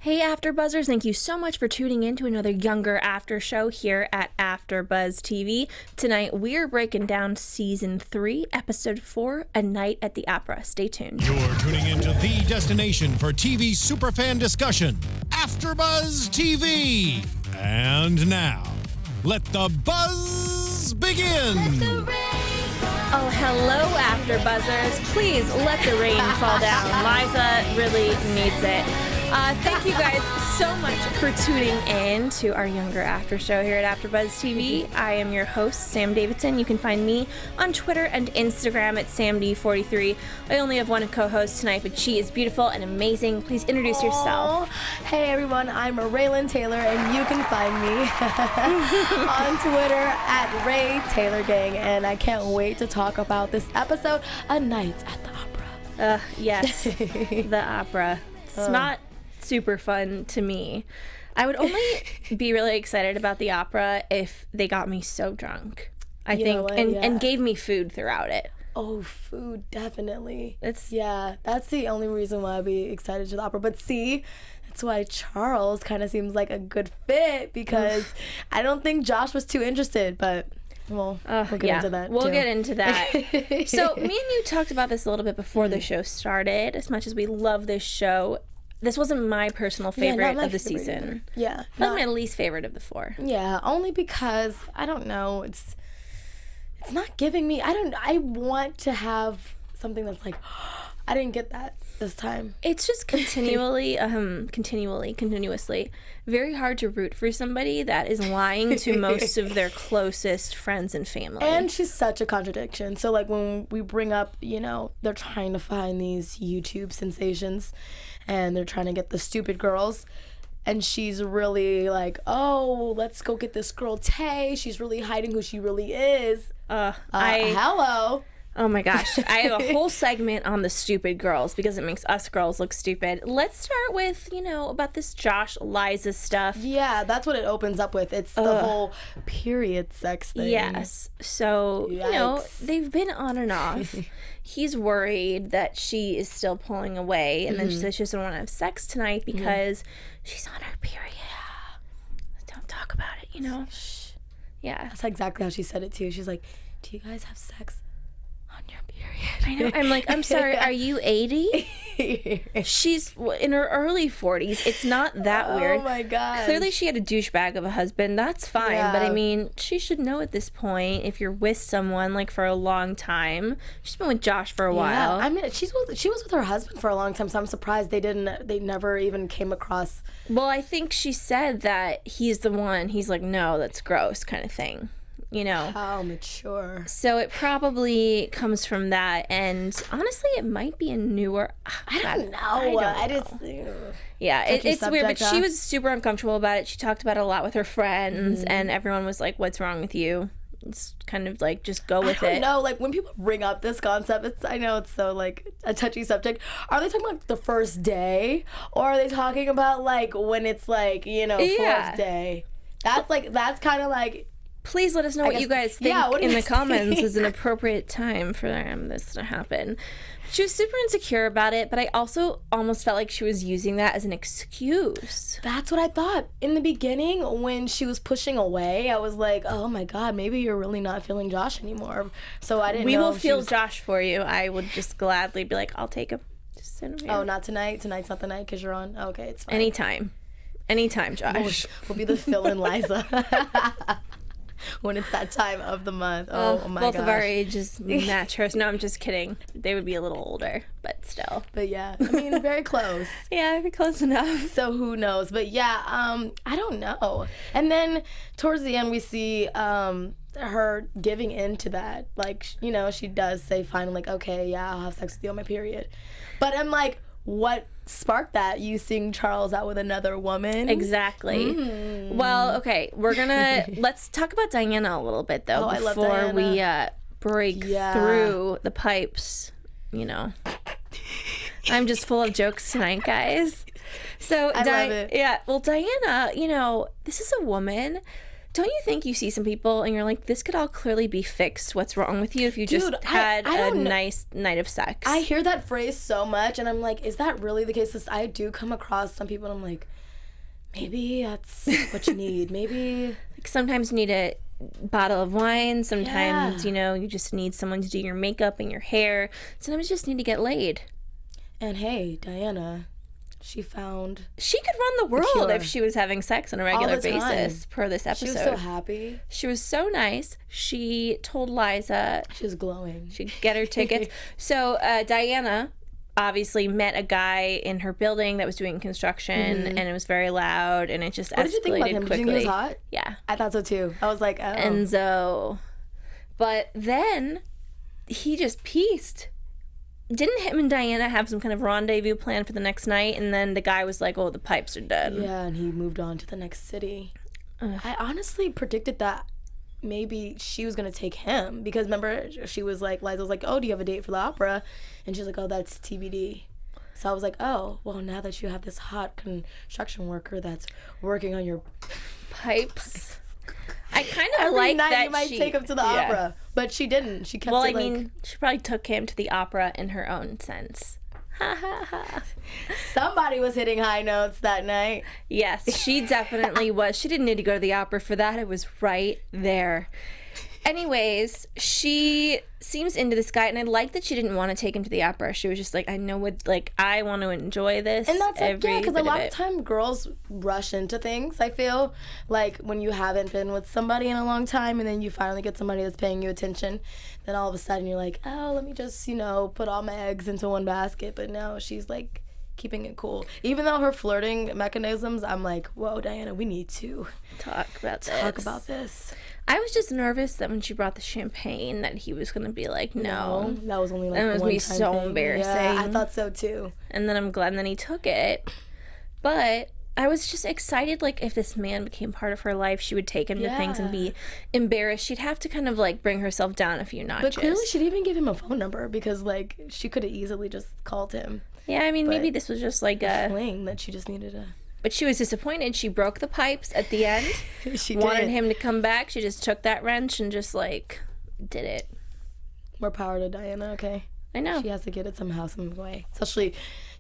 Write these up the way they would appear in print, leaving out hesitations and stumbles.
Hey AfterBuzzers, thank you so much for tuning in to another Younger After show here at AfterBuzz TV. Tonight we're breaking down Season 3, Episode 4, A Night at the Opera. Stay tuned. You're tuning into the destination for TV superfan discussion, AfterBuzz TV. And now, let the buzz begin. Oh, hello AfterBuzzers. Please let the rain fall down. Liza really needs it. Thank you guys so much for tuning in to our Younger After show here at AfterBuzz TV. I am your host, Sam Davidson. You can find me on Twitter and Instagram at SamD43. I only have one co-host tonight, but she is beautiful and amazing. Please introduce yourself. Hey everyone, I'm Rhelin Taylor, and you can find me on Twitter at RayTaylorGang, and I can't wait to talk about this episode, A Night at the Opera. Yes, the opera. It's not super fun to me. I would only be really excited about the opera if they got me so drunk, I think, and gave me food throughout it. Oh, food, definitely. That's the only reason why I'd be excited to the opera. But see, that's why Charles kind of seems like a good fit, because I don't think Josh was too interested, but we'll get into that. We'll get into that. So me and you talked about this a little bit before the show started. As much as we love this show, this wasn't my personal favorite of the season. Either. Yeah. Not my least favorite of the 4. Yeah, only because, I don't know, it's not giving me, I want to have something that's like, I didn't get that this time. It's just continuously very hard to root for somebody that is lying to most of their closest friends and family. And she's such a contradiction. So like when we bring up, they're trying to find these YouTube sensations and they're trying to get the stupid girls, and she's really like, oh, let's go get this girl Tay. She's really hiding who she really is. Hello. Oh my gosh. I have a whole segment on the stupid girls because it makes us girls look stupid. Let's start with, about this Josh Liza stuff. Yeah, that's what it opens up with. It's the whole period sex thing. Yes. So, they've been on and off. He's worried that she is still pulling away, and then she says she doesn't want to have sex tonight because she's on her period. Don't talk about it, Shh. Yeah. That's exactly how she said it too. She's like, do you guys have sex on your period? I know. I'm like, I'm sorry, are you 80? She's in her early 40s. It's not that weird. Oh my god. Clearly she had a douchebag of a husband. That's fine. Yeah. But I mean, she should know at this point, if you're with someone like for a long time. She's been with Josh for a while. I mean, she was with her husband for a long time, so I'm surprised they never even came across. Well, I think she said that he's the one. He's like, no, that's gross kind of thing. How mature. So it probably comes from that, and honestly it might be a newer, I don't know. Yeah, it's weird, but she was super uncomfortable about it. She talked about it a lot with her friends, and everyone was like, what's wrong with you? It's kind of like, just go with it. I don't know, like when people bring up this concept, I know it's so like a touchy subject. Are they talking about the first day, or are they talking about like when it's like, fourth day? That's kind of like, please let us know what you guys think in the comments is an appropriate time for this to happen. She was super insecure about it, but I also almost felt like she was using that as an excuse. That's what I thought. In the beginning, when she was pushing away, I was like, oh my god, maybe you're really not feeling Josh anymore. So I didn't know. We will feel Josh for you. I would just gladly be like, I'll take him. Just sit over here. Oh, not tonight? Tonight's not the night because you're on? Okay, it's fine. Anytime, Josh. We'll be the fill-in Liza. When it's that time of the month. Oh my gosh. Both of our ages match hers. No, I'm just kidding. They would be a little older, but still. But yeah, I mean, very close. Yeah, very close enough. So who knows? But yeah, I don't know. And then towards the end, we see her giving in to that. Like, she does say finally, like, okay, yeah, I'll have sex with you on my period. But I'm like, what sparked that? You seeing Charles out with another woman? Exactly. Well, okay, let's talk about Diana a little bit though before we break through the pipes. I'm just full of jokes tonight, guys. So I love it. Yeah, well, Diana, this is a woman. don't you think you see some people and you're like, this could all clearly be fixed? What's wrong with you if you just had a nice night of sex? I hear that phrase so much, and I'm like, is that really the case? I do come across some people, and I'm like, maybe that's what you need. Maybe like sometimes you need a bottle of wine. Sometimes, you know, you just need someone to do your makeup and your hair. Sometimes you just need to get laid. And hey, Diana, she could run the world if she was having sex on a regular basis per this episode. She was so happy. She was so nice. She told Liza she was glowing. She'd get her tickets. So Diana obviously met a guy in her building that was doing construction, and it was very loud, and it just escalated What did you think about him? quickly. Did you think he was hot? Yeah. I thought so too. I was like, oh. Enzo. But then he just pieced. Didn't him and Diana have some kind of rendezvous plan for the next night? And then the guy was like, oh, the pipes are dead. Yeah, and he moved on to the next city. I honestly predicted that maybe she was going to take him. Because remember, she was like, Liza was like, oh, do you have a date for the opera? And she was like, oh, that's TBD. So I was like, oh, well, now that you have this hot construction worker that's working on your pipes. I kind of every like night that you might take him to the opera. But she didn't. She kept it like... she probably took him to the opera in her own sense. Ha ha ha. Somebody was hitting high notes that night. Yes, she definitely was. She didn't need to go to the opera for that. It was right there. Anyways, she seems into this guy, and I like that she didn't want to take him to the opera. She was just like, I want to enjoy this. And that's like, yeah, because a lot of time girls rush into things, I feel. Like, when you haven't been with somebody in a long time, and then you finally get somebody that's paying you attention, then all of a sudden you're like, oh, let me just, put all my eggs into one basket. But no, she's like keeping it cool. Even though her flirting mechanisms, I'm like, whoa, Diana, we need to talk about this. I was just nervous that when she brought the champagne that he was going to be like, no. That was only like one time. That would be so thing. embarrassing. Yeah, I thought so too. And then I'm glad that he took it. But I was just excited, like, if this man became part of her life, she would take him to things and be embarrassed. She'd have to kind of, like, bring herself down a few notches. But clearly she didn't even give him a phone number because, like, she could have easily just called him. Yeah, I mean, maybe this was just like a fling that she just needed a... But she was disappointed. She broke the pipes at the end. She wanted him to come back. She just took that wrench and just, like, did it. More power to Diana, okay? I know. She has to get it somehow, some way. Especially,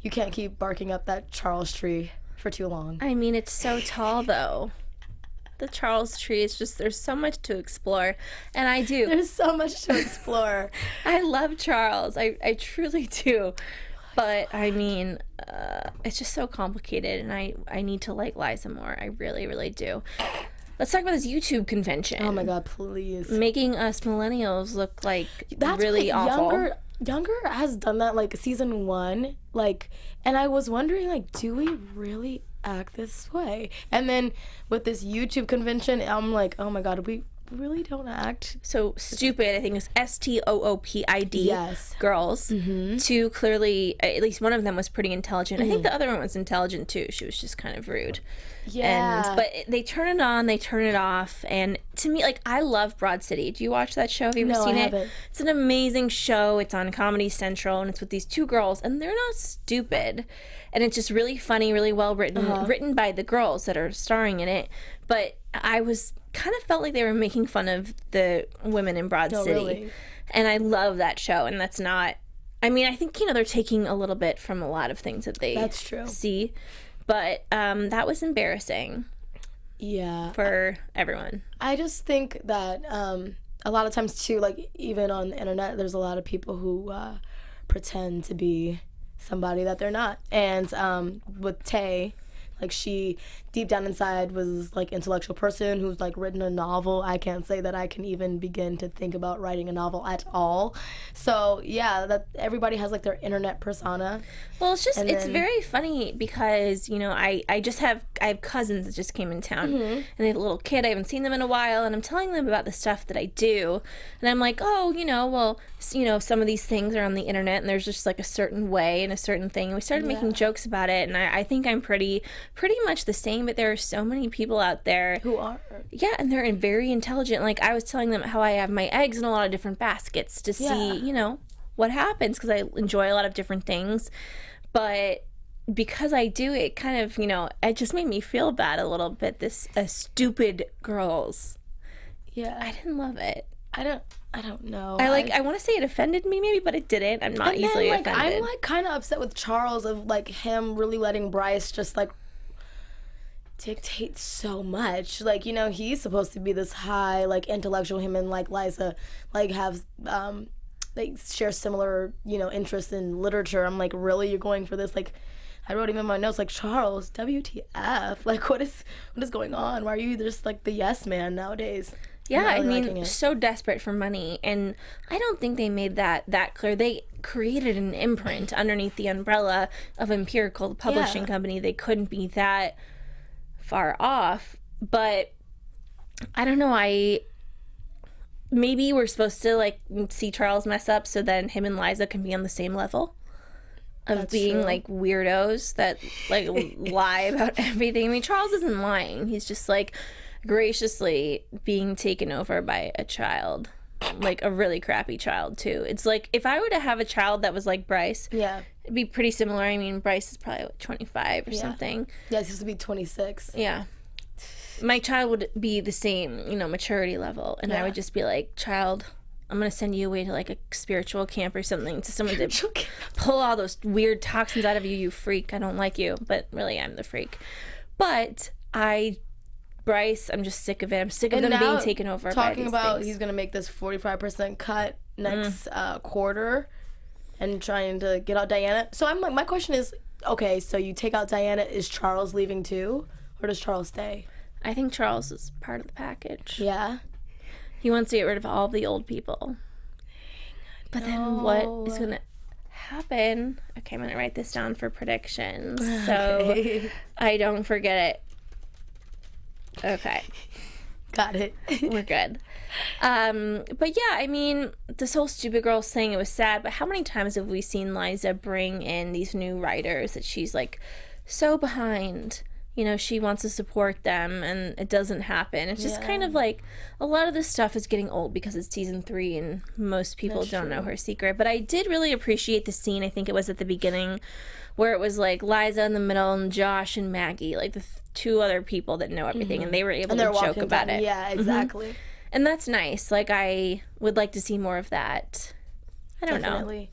you can't keep barking up that Charles tree for too long. I mean, it's so tall, though. The Charles tree is just, there's so much to explore. And I do. There's so much to explore. I love Charles. I truly do. But, I mean, it's just so complicated, and I need to like Liza more. I really, really do. Let's talk about this YouTube convention. Oh, my God, please. Making us millennials look like really awful. Younger has done that, like, season 1. Like, and I was wondering, like, do we really act this way? And then with this YouTube convention, I'm like, oh, my God, we really don't act so stupid. I think it's STOOPID. Yes. Girls. Mm-hmm. To clearly, at least one of them was pretty intelligent. Mm-hmm. I think the other one was intelligent too. She was just kind of rude. Yeah. But they turn it on, they turn it off, and to me, like, I love Broad City. Do you watch that show? Have you ever seen it? Haven't. It's an amazing show. It's on Comedy Central, and it's with these two girls, and they're not stupid. And it's just really funny, really well written, written by the girls that are starring in it. But I was kind of felt like they were making fun of the women in Broad City. Really? And I love that show, and that's not, I mean, I think, they're taking a little bit from a lot of things that they That's true. see. But that was embarrassing. Yeah. For everyone. I just think that a lot of times, too, like, even on the internet, there's a lot of people who pretend to be somebody that they're not. And with Tay, like, she deep down inside was like intellectual person who's like written a novel. I can't say that I can even begin to think about writing a novel at all. So yeah, that everybody has like their internet persona. Well, it's just, it's very funny because, I have cousins that just came in town, and they had a little kid. I haven't seen them in a while, and I'm telling them about the stuff that I do, and I'm like, oh, some of these things are on the internet, and there's just like a certain way and a certain thing. And we started making jokes about it, and I think I'm pretty much the same, but there are so many people out there who are. Yeah, and they're very intelligent. Like, I was telling them how I have my eggs in a lot of different baskets to see, what happens, because I enjoy a lot of different things. But because I do, it kind of, it just made me feel bad a little bit. This stupid girls. Yeah. I didn't love it. I don't know. I want to say it offended me maybe, but it didn't. I'm not easily offended. I'm like kind of upset with Charles of like him really letting Bryce just like dictate so much. Like, he's supposed to be this high like intellectual, him and like Liza like have they share similar, interests in literature. I'm like, really? You're going for this? Like, I wrote him in my notes, like, Charles, WTF? Like, what is going on? Why are you just like the yes man nowadays? Yeah, Really so desperate for money. And I don't think they made that clear. They created an imprint underneath the umbrella of Empirical, the publishing company. They couldn't be that far off. But I don't know, maybe we're supposed to like see Charles mess up so then him and Liza can be on the same level of That's being true. like weirdos that like lie about everything. I mean, Charles isn't lying. He's just like graciously being taken over by a child, like a really crappy child too. It's like if I were to have a child that was like Bryce, it'd be pretty similar. I mean, Bryce is probably what, 25 or something. Yeah, he's supposed to be 26. Yeah. My child would be the same, maturity level. And I would just be like, child, I'm going to send you away to like a spiritual camp or something, to someone to pull all those weird toxins out of you, you freak. I don't like you, but really I'm the freak. But Bryce, I'm just sick of it. I'm sick of them being taken over by talking these about things. he's going to make this 45% cut next quarter and trying to get out Diana. So I'm like, my question is, okay, so you take out Diana, is Charles leaving too? Or does Charles stay? I think Charles is part of the package. Yeah. He wants to get rid of all the old people. But then what is going to happen? Okay, I'm going to write this down for predictions so I don't forget it. Okay. Got it. We're good. But yeah, I mean, this whole stupid girl saying it was sad, but how many times have we seen Liza bring in these new writers that she's like so behind? She wants to support them and it doesn't happen. It's just kind of like a lot of this stuff is getting old because it's season 3 and most people don't know her secret. But I did really appreciate the scene, I think it was at the beginning, where it was like Liza in the middle and Josh and Maggie, like the two other people that know everything, and they were able to joke about it. Yeah, exactly. And that's nice. Like, I would like to see more of that. I don't know.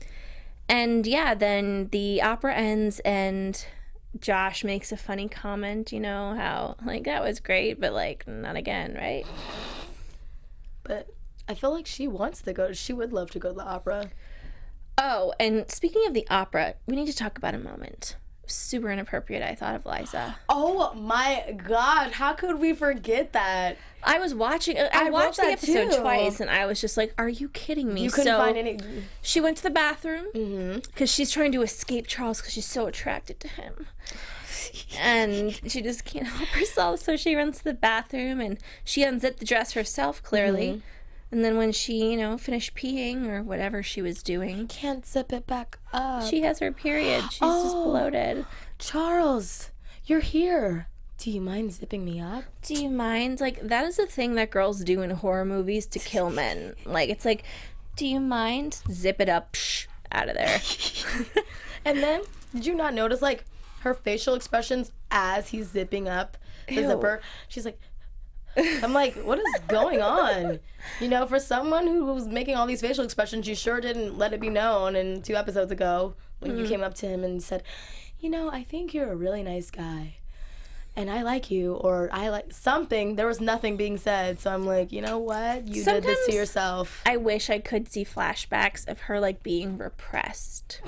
And yeah, then the opera ends and Josh makes a funny comment, how, like, that was great, but, like, not again, right? But I feel like she wants to go. She would love to go to the opera. Oh, and speaking of the opera, we need to talk about a moment. Super inappropriate, I thought, of Liza. Oh, my God. How could we forget that? I was watching, I watched the episode twice, and I was just like, are you kidding me? You couldn't find any... She went to the bathroom, because she's trying to escape Charles because she's so attracted to him. And she just can't help herself, so she runs to the bathroom, and she unzipped the dress herself, clearly. And then when she, finished peeing or whatever she was doing... Can't zip it back up. She has her period. She's just bloated. Charles, you're here. Do you mind zipping me up? Do you mind? Like, that is the thing that girls do in horror movies to kill men. Like, it's like, do you mind? Zip it up. Psh, out of there. And then, did you not notice, like, her facial expressions as he's zipping up the zipper? She's like... I'm like, what is going on? For someone who was making all these facial expressions, you sure didn't let it be known. And 2 episodes ago, when you came up to him and said, I think you're a really nice guy. And I like you, or I like something. There was nothing being said. So I'm like, you know what? You did this to yourself. I wish I could see flashbacks of her, like, being repressed.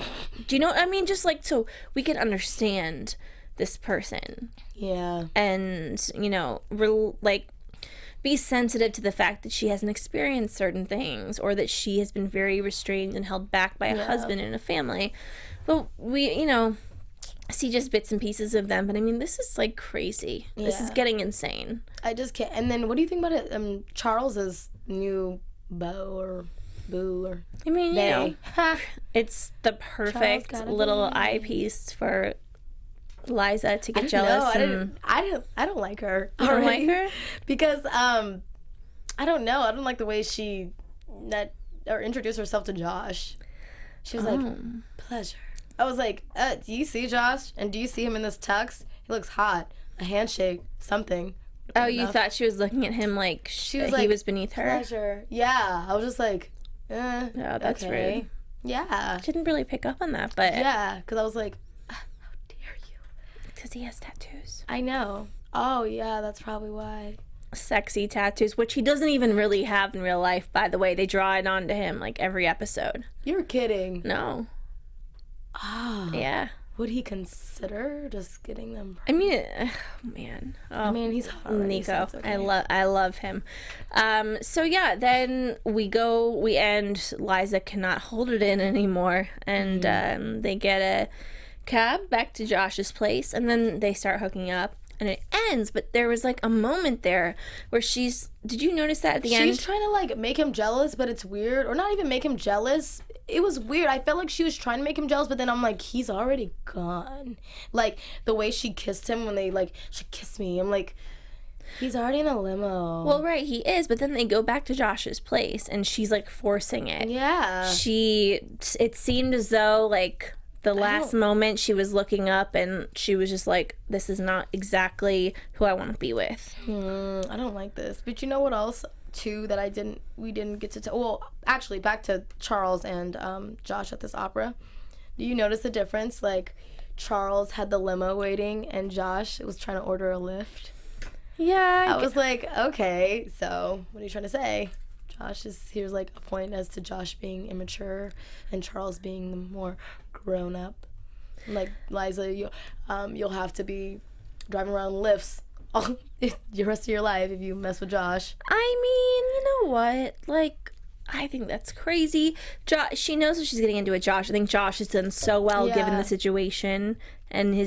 Do you know what I mean? Just, like, so we can understand this person. Yeah. And, be sensitive to the fact that she hasn't experienced certain things, or that she has been very restrained and held back by a husband and a family. But we, see just bits and pieces of them. But I mean, this is like crazy. Yeah. This is getting insane. I just can't. And then what do you think about it? Charles's new beau or boo or I mean, it's the perfect little eyepiece for Liza to get jealous. I don't like her. You don't like her? Because I don't know. I don't like the way she introduced herself to Josh. She was like, pleasure. I was like, do you see Josh? And do you see him in this tux? He looks hot. A handshake, something. Oh, you thought she was looking at him like she was he was beneath her? Pleasure. Yeah. I was just like, oh, that's rude. Yeah. She didn't really pick up on that, but... Yeah, because I was like, how dare you? Because he has tattoos. I know. Oh, yeah, that's probably why. Sexy tattoos, which he doesn't even really have in real life, by the way. They draw it onto him, like, every episode. You're kidding. No. Oh. Yeah. Would he consider just getting them? I mean, man. Oh, I mean, he's hot already, Nico. so it's okay. I love him. So yeah, then we end. Liza cannot hold it in anymore, and they get a cab back to Josh's place, and then they start hooking up, and it ends. But there was like a moment there where did you notice that at the end? She's trying to like make him jealous, but it's weird, or not even make him jealous. It was weird. I felt like she was trying to make him jealous, but then I'm like, he's already gone. Like, the way she kissed him when she kissed me. I'm like, he's already in a limo. Well, right, he is, but then they go back to Josh's place, and she's, like, forcing it. Yeah. It seemed as though, like, the last moment she was looking up, and she was just like, this is not exactly who I want to be with. I don't like this. But you know what else? Too that we didn't get to tell. Well, actually, back to Charles and Josh at this opera. Do you notice the difference? Like, Charles had the limo waiting, and Josh was trying to order a lift. Yeah, I was like, okay, so what are you trying to say? Here's like a point as to Josh being immature and Charles being the more grown up. Like, Liza, you'll have to be driving around lifts all the rest of your life if you mess with Josh. I mean, you know what? Like, I think that's crazy. She knows what she's getting into with Josh. I think Josh has done so well given the situation, and I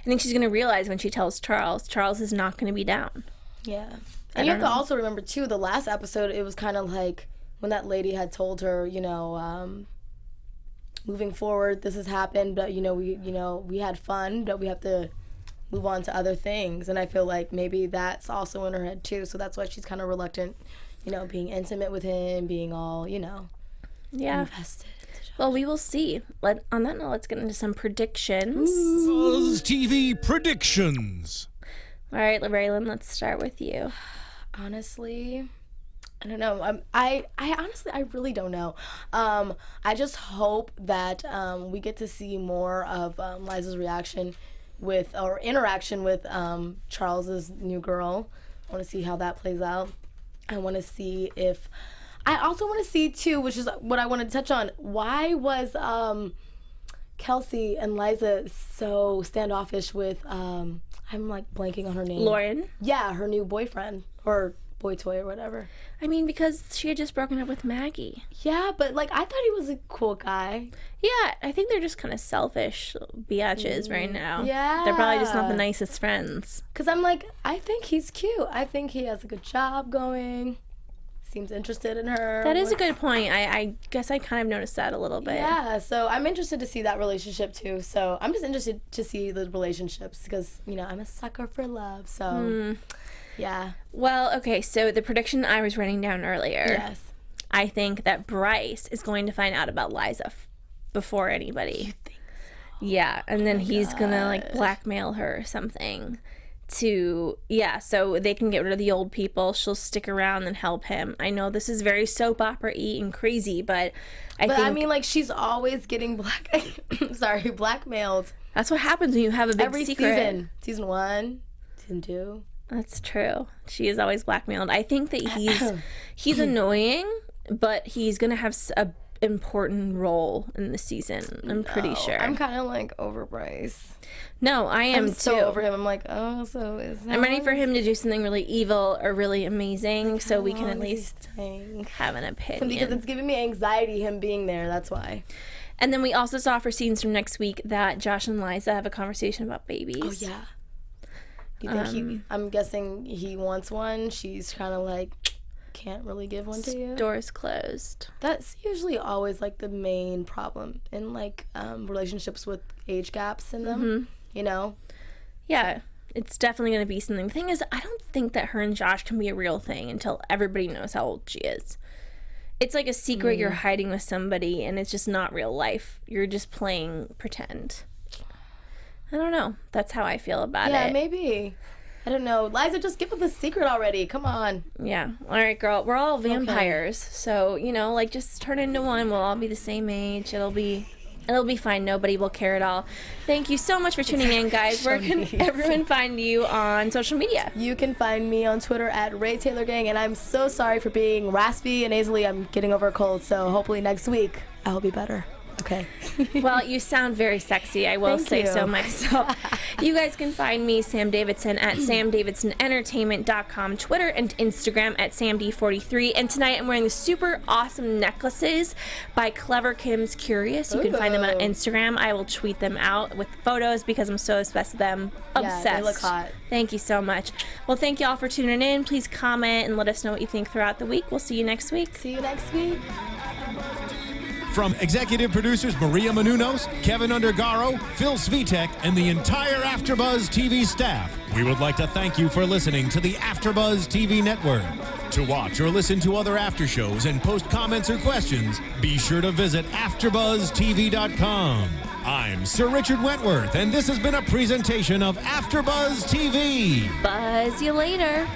think she's going to realize when she tells Charles is not going to be down. Yeah. And you have to also remember, too, the last episode, it was kind of like when that lady had told her, moving forward, this has happened, but, we had fun, but we have to move on to other things. And I feel like maybe that's also in her head too, so that's why she's kind of reluctant, being intimate with him, being all, invested. Well, we will see. On that note, let's get into some predictions. Buzz TV predictions. All right, Rhelin, let's start with you. Honestly, I don't know. I honestly, I really don't know. I just hope that we get to see more of Liza's reaction interaction with Charles's new girl. I want to see how that plays out. I want to see I also want to see too, which is what I want to touch on. Why was Kelsey and Liza so standoffish with I'm like blanking on her name. Lauren? Yeah, her new boyfriend or boy toy or whatever. I mean, because she had just broken up with Maggie. Yeah, but like I thought he was a cool guy. Yeah, I think they're just kind of selfish biatches right now. Yeah. They're probably just not the nicest friends. Because I'm like, I think he's cute. I think he has a good job going. Seems interested in her. That is a good point. I guess I kind of noticed that a little bit. Yeah, so I'm interested to see that relationship too. So I'm just interested to see the relationships because, I'm a sucker for love. So, yeah. Well, okay, so the prediction I was writing down earlier. Yes. I think that Bryce is going to find out about Liza before anybody. You think so? Yeah, and then he's going to like blackmail her or something. So they can get rid of the old people. She'll stick around and help him. I know this is very soap opera-y and crazy, but I mean, like, she's always getting blackmailed. That's what happens when you have a big every secret. Season. Season 1, Season 2. That's true. She is always blackmailed. I think that he's annoying, but he's going to have a important role in the season. I'm pretty sure. I'm kind of like over Bryce. No, I am I'm so over him. I'm like, I'm ready for him to do something really evil or really amazing, so we can at least have an opinion. Because it's giving me anxiety, him being there. That's why. And then we also saw for scenes from next week that Josh and Liza have a conversation about babies. Oh yeah. Do you think I'm guessing he wants one? She's kind of like, can't really give one to you. Doors closed. That's usually always like the main problem in like relationships with age gaps in them. Yeah, it's definitely going to be something. The thing is, I don't think that her and Josh can be a real thing until everybody knows how old she is. it's like a secret you're hiding with somebody, and it's just not real life. You're just playing pretend. I don't know. That's how I feel about it. Yeah, maybe. I don't know. Liza, just give up the secret already. Come on. Yeah. All right, girl. We're all vampires. So, you know, like, just turn into one. We'll all be the same age. It'll be fine. Nobody will care at all. Thank you so much for tuning in, guys. Where can everyone find you on social media? You can find me on Twitter at RayTaylorGang, and I'm so sorry for being raspy and nasally. I'm getting over a cold, so hopefully next week I'll be better. Okay. Well, you sound very sexy. I will say so myself. You guys can find me, Sam Davidson, at samdavidsonentertainment.com, Twitter and Instagram at samd43. And tonight I'm wearing the super awesome necklaces by Clever Kim's Curious. You can find them on Instagram. I will tweet them out with photos because I'm so obsessed with them. Obsessed. Yeah, they look hot. Thank you so much. Well, thank you all for tuning in. Please comment and let us know what you think throughout the week. We'll see you next week. See you next week. From executive producers Maria Menounos, Kevin Undergaro, Phil Svitek, and the entire AfterBuzz TV staff, we would like to thank you for listening to the AfterBuzz TV network. To watch or listen to other after shows and post comments or questions, be sure to visit AfterBuzzTV.com. I'm Sir Richard Wentworth, and this has been a presentation of AfterBuzz TV. Buzz you later.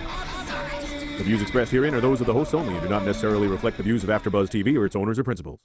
The views expressed herein are those of the hosts only and do not necessarily reflect the views of AfterBuzz TV or its owners or principals.